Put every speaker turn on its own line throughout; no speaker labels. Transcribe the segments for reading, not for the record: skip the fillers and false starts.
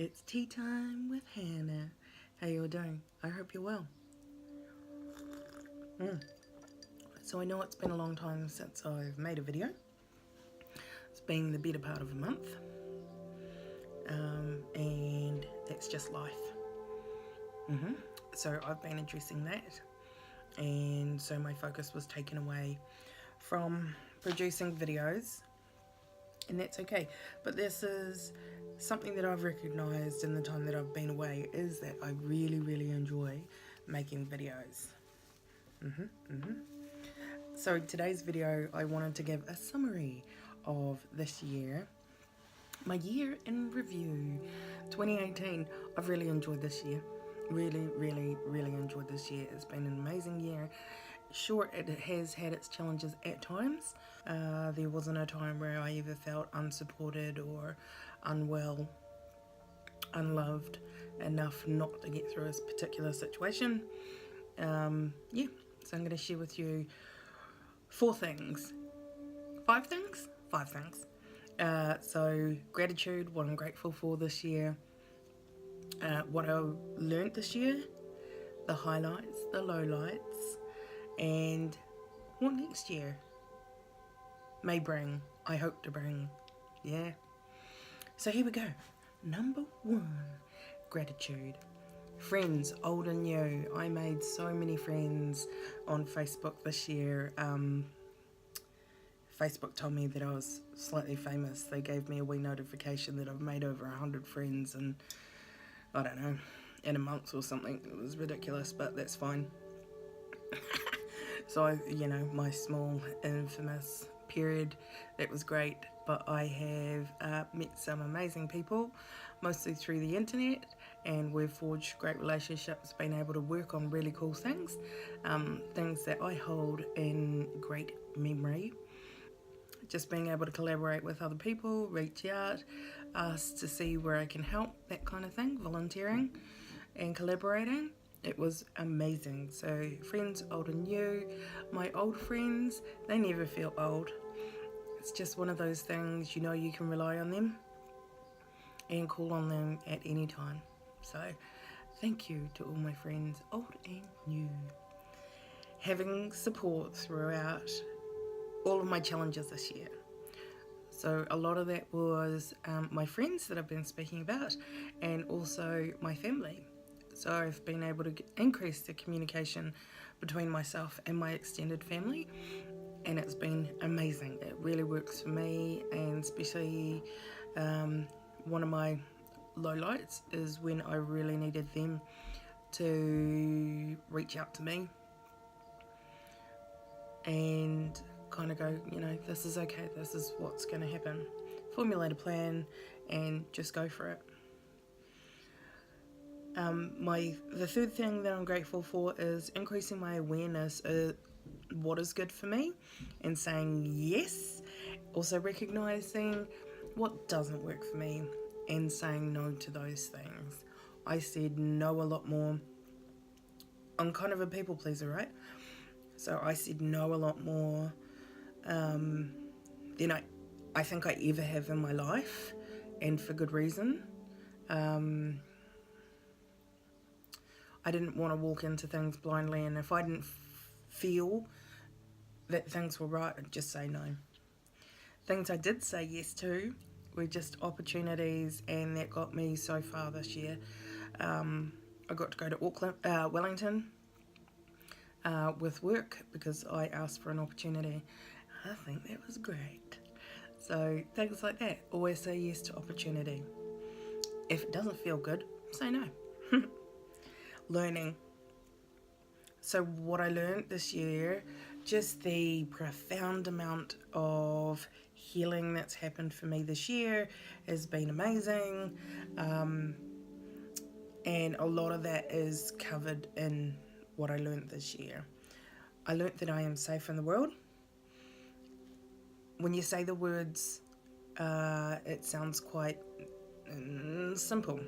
It's tea time with Hannah. How you all doing? I hope you're well. So I know it's been a long time since I've made a video. It's been the better part of a month. And that's just life. So I've been addressing that. And so my focus was taken away from producing videos. And that's okay. But this is something that I've recognised in the time that I've been away, is that I really enjoy making videos. So today's video, I wanted to give a summary of this year. My year in review, 2018. I've really enjoyed this year. Really enjoyed this year. It's been an amazing year. Sure, it has had its challenges at times. There wasn't a time where I ever felt unsupported or unwell, unloved enough not to get through a particular situation. So I'm going to share with you five things. So gratitude, what I'm grateful for this year, what I learned this year, the highlights, the lowlights, and what next year may bring, I hope to bring. Yeah. So here we go. Number 1, gratitude. Friends, old and new. I made so many friends on Facebook this year. Facebook told me that I was slightly famous. They gave me a wee notification that I've made over 100 friends and I don't know, in a month or something. It was ridiculous, but that's fine. So, my small infamous period, that was great. But I have met some amazing people, mostly through the internet, and we've forged great relationships, been able to work on really cool things, things that I hold in great memory. Just being able to collaborate with other people, reach out, ask to see where I can help, that kind of thing, volunteering and collaborating. It was amazing. So friends, old and new. My old friends, they never feel old. It's just one of those things, you can rely on them and call on them at any time. So thank you to all my friends, old and new. Having support throughout all of my challenges this year. So a lot of that was my friends that I've been speaking about, and also my family. So I've been able to increase the communication between myself and my extended family, and it's been amazing. It really works for me, and especially one of my lowlights is when I really needed them to reach out to me and kind of go, this is okay, this is what's going to happen. Formulate a plan and just go for it. The third thing that I'm grateful for is increasing my awareness of what is good for me and saying yes. Also recognizing what doesn't work for me and saying no to those things. I said no a lot more. I'm kind of a people pleaser, right? So I said no a lot more than I think I ever have in my life, and for good reason. I didn't want to walk into things blindly, and if I didn't feel that things were right, I'd just say no. Things I did say yes to were just opportunities, and that got me so far this year. I got to go to Wellington with work because I asked for an opportunity. I think that was great. So things like that, always say yes to opportunity. If it doesn't feel good, say no. Learning. So what I learned this year, just the profound amount of healing that's happened for me this year has been amazing. And a lot of that is covered in what I learned this year. I learned that I am safe in the world. When you say the words, it sounds quite simple.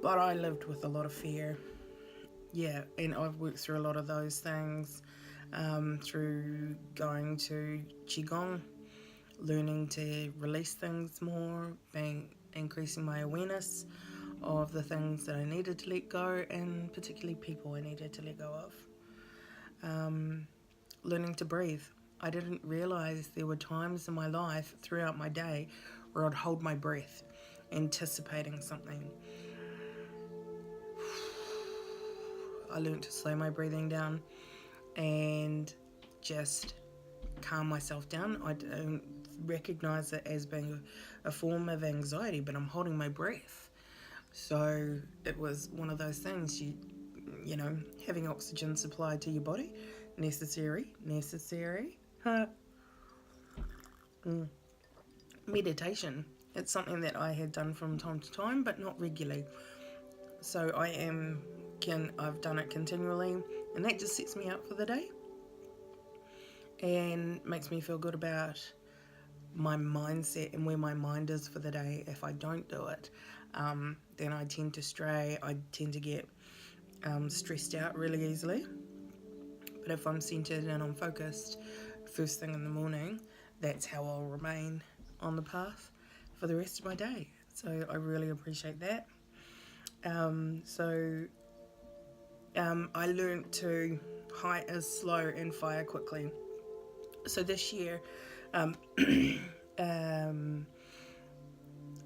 But I lived with a lot of fear. Yeah, and I've worked through a lot of those things through going to Qigong, learning to release things more, being increasing my awareness of the things that I needed to let go, and particularly people I needed to let go of. Learning to breathe. I didn't realize there were times in my life throughout my day where I'd hold my breath, anticipating something. I learned to slow my breathing down and just calm myself down. I don't recognize it as being a form of anxiety, but I'm holding my breath. So it was one of those things, you know, having oxygen supplied to your body, necessary. Meditation. It's something that I had done from time to time, but not regularly. So I've done it continually, and that just sets me up for the day and makes me feel good about my mindset and where my mind is for the day. If I don't do it, then I tend to stray. I tend to get stressed out really easily. But if I'm centered and I'm focused first thing in the morning, that's how I'll remain on the path for the rest of my day. So I really appreciate that. I learned to height is slow and fire quickly. So this year,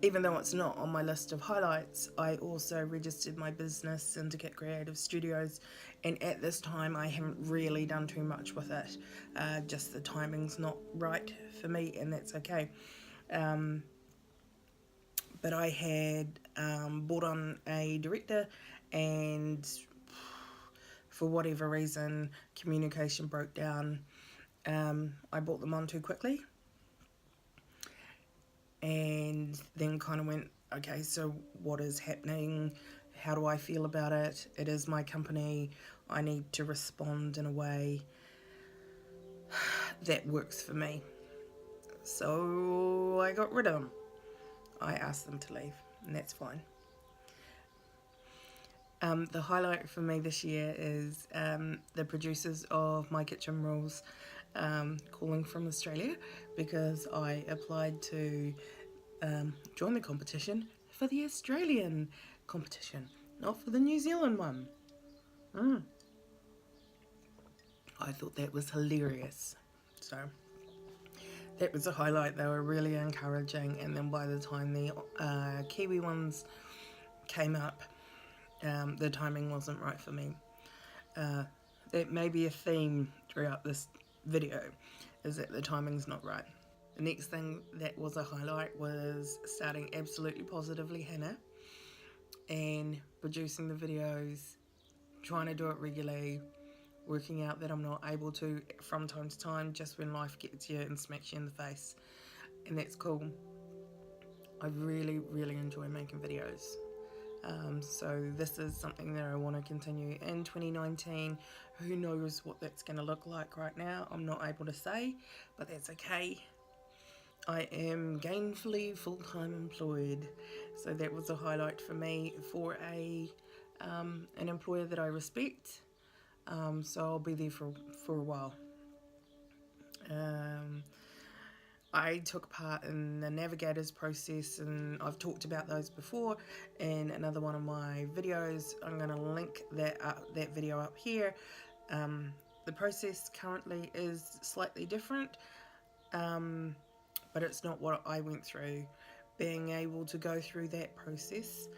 even though it's not on my list of highlights, I also registered my business, Syndicate Creative Studios, and at this time I haven't really done too much with it. Just the timing's not right for me, and that's okay. But I had brought on a director, and for whatever reason, communication broke down. I brought them on too quickly, and then kind of went, okay, so what is happening? How do I feel about it? It is my company. I need to respond in a way that works for me. So I got rid of them. I asked them to leave, and that's fine. The highlight for me this year is the producers of My Kitchen Rules calling from Australia, because I applied to join the competition for the Australian competition, not for the New Zealand one. I thought that was hilarious. So that was a highlight. They were really encouraging, and then by the time the Kiwi ones came up, the timing wasn't right for me. That may be a theme throughout this video, is that the timing's not right. The next thing that was a highlight was starting Absolutely Positively Hannah and producing the videos, trying to do it regularly, working out that I'm not able to from time to time, just when life gets you and smacks you in the face. And that's cool. I really, really enjoy making videos. So this is something that I want to continue in 2019. Who knows what that's going to look like right now? I'm not able to say, but that's okay. I am gainfully full-time employed, so that was a highlight for me, for an employer that I respect. So I'll be there for a while. I took part in the navigators process, and I've talked about those before in another one of my videos. I'm going to link that video up here. The process currently is slightly different, but it's not what I went through. Being able to go through that process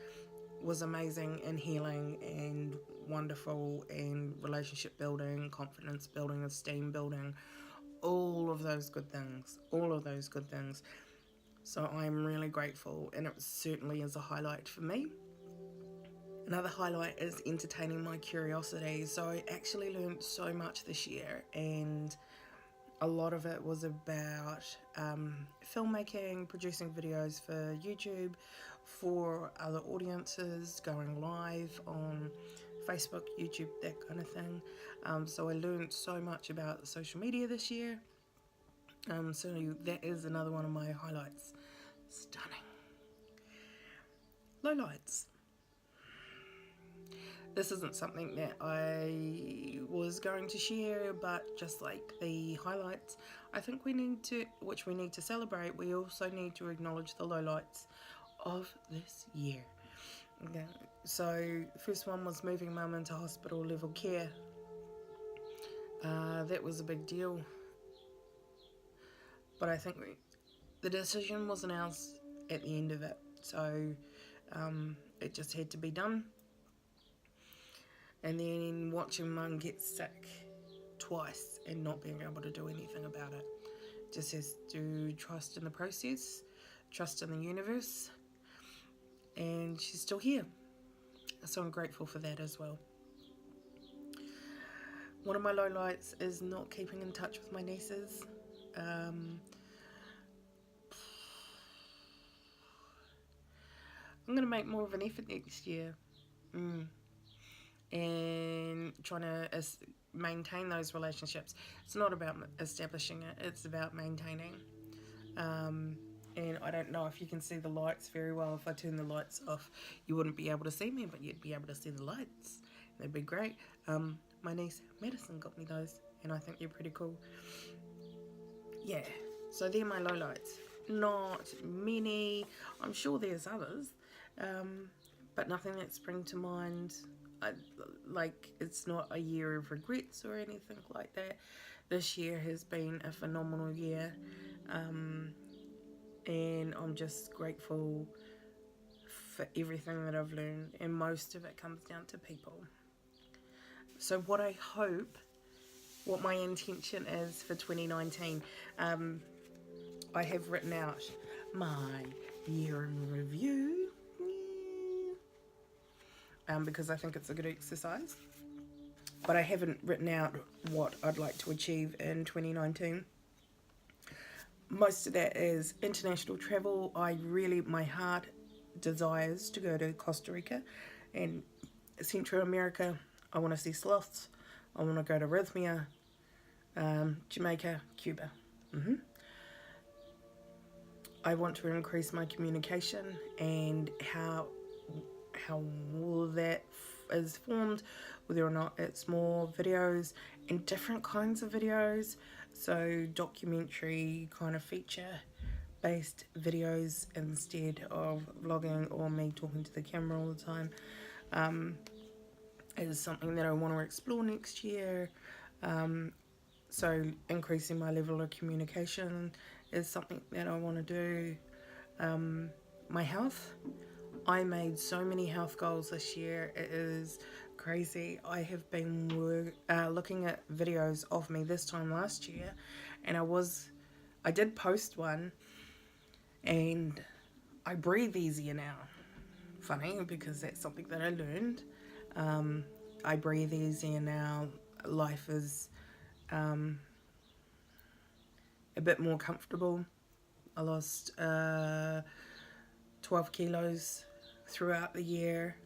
was amazing and healing and wonderful, and relationship building, confidence building, esteem building, all of those good things. So I'm really grateful, and it certainly is a highlight for me. Another highlight is entertaining my curiosity. So I actually learned so much this year, and a lot of it was about filmmaking, producing videos for YouTube, for other audiences, going live on Facebook, YouTube, that kind of thing. So I learned so much about social media this year. So that is another one of my highlights. Stunning. Lowlights. This isn't something that I was going to share, but just like the highlights, I think we need to celebrate, we also need to acknowledge the lowlights of this year. Okay. So first one was moving mum into hospital level care. That was a big deal, but I think the decision wasn't ours at the end of it, so it just had to be done. And then watching mum get sick twice and not being able to do anything about it, just has to trust in the process, trust in the universe, and she's still here, so I'm grateful for that as well. One of my lowlights is not keeping in touch with my nieces. I'm going to make more of an effort next year and trying to maintain those relationships. It's not about establishing it, it's about maintaining. And I don't know if you can see the lights very well. If I turn the lights off, you wouldn't be able to see me, but you'd be able to see the lights. That'd be great. My niece Madison got me those, and I think they're pretty cool. Yeah, so they're my lowlights. Not many. I'm sure there's others, but nothing that spring to mind. It's not a year of regrets or anything like that. This year has been a phenomenal year, and I'm just grateful for everything that I've learned, and most of it comes down to people. So what my intention is for 2019, I have written out my year in review, because I think it's a good exercise, but I haven't written out what I'd like to achieve in 2019. Most of that is international travel. My heart desires to go to Costa Rica and Central America. I want to see sloths. I want to go to Rhythmia, Jamaica, Cuba. I want to increase my communication, and how all that is formed, whether or not it's more videos and different kinds of videos. So documentary kind of feature based videos instead of vlogging or me talking to the camera all the time, is something that I want to explore next year. So increasing my level of communication is something that I want to do. My health, I made so many health goals this year. It is crazy. I have been looking at videos of me this time last year, and I did post one, and I breathe easier now. Funny, because that's something that I learned. I breathe easier now. Life is a bit more comfortable. I lost 12 kilos throughout the year.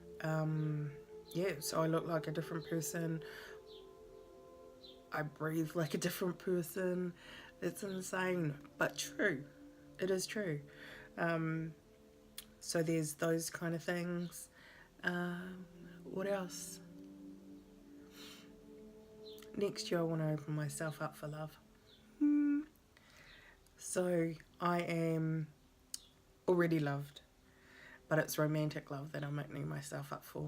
So I look like a different person. I breathe like a different person. It's insane, but true. It is true. So there's those kind of things. What else? Next year I want to open myself up for love. So I am already loved, but it's romantic love that I'm opening myself up for.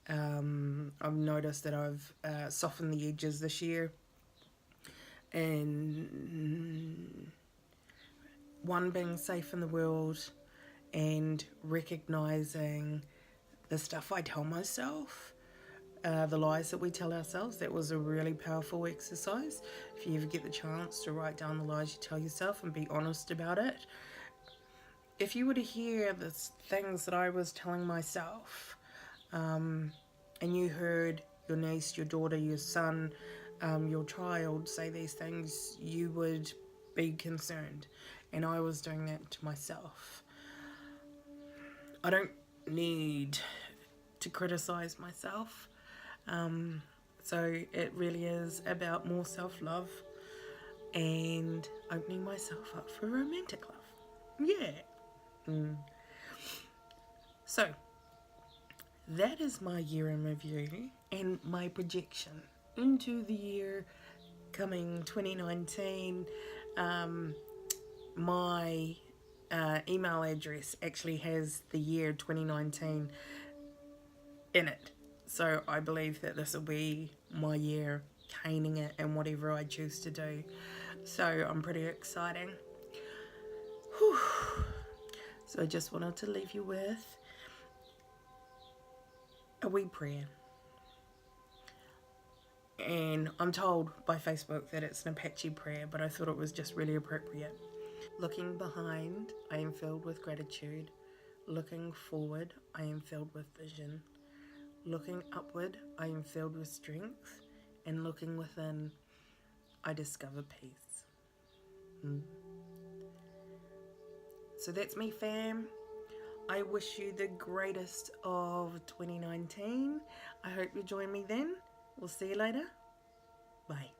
I've noticed that I've softened the edges this year, and being safe in the world and recognizing the stuff I tell myself, the lies that we tell ourselves. That was a really powerful exercise. If you ever get the chance to write down the lies you tell yourself and be honest about it. If you were to hear the things that I was telling myself, and you heard your niece, your daughter, your son, your child say these things, you would be concerned. And I was doing that to myself. I don't need to criticize myself. So it really is about more self-love and opening myself up for romantic love. Yeah. So that is my year in review and my projection into the year coming 2019. My email address actually has the year 2019 in it. So I believe that this will be my year caning it and whatever I choose to do. So I'm pretty exciting. Whew. So I just wanted to leave you with a wee prayer. And I'm told by Facebook that it's an Apache prayer, but I thought it was just really appropriate. Looking behind, I am filled with gratitude. Looking forward, I am filled with vision. Looking upward, I am filled with strength. And looking within, I discover peace. So that's me, fam. I wish you the greatest of 2019. I hope you join me then. We'll see you later. Bye.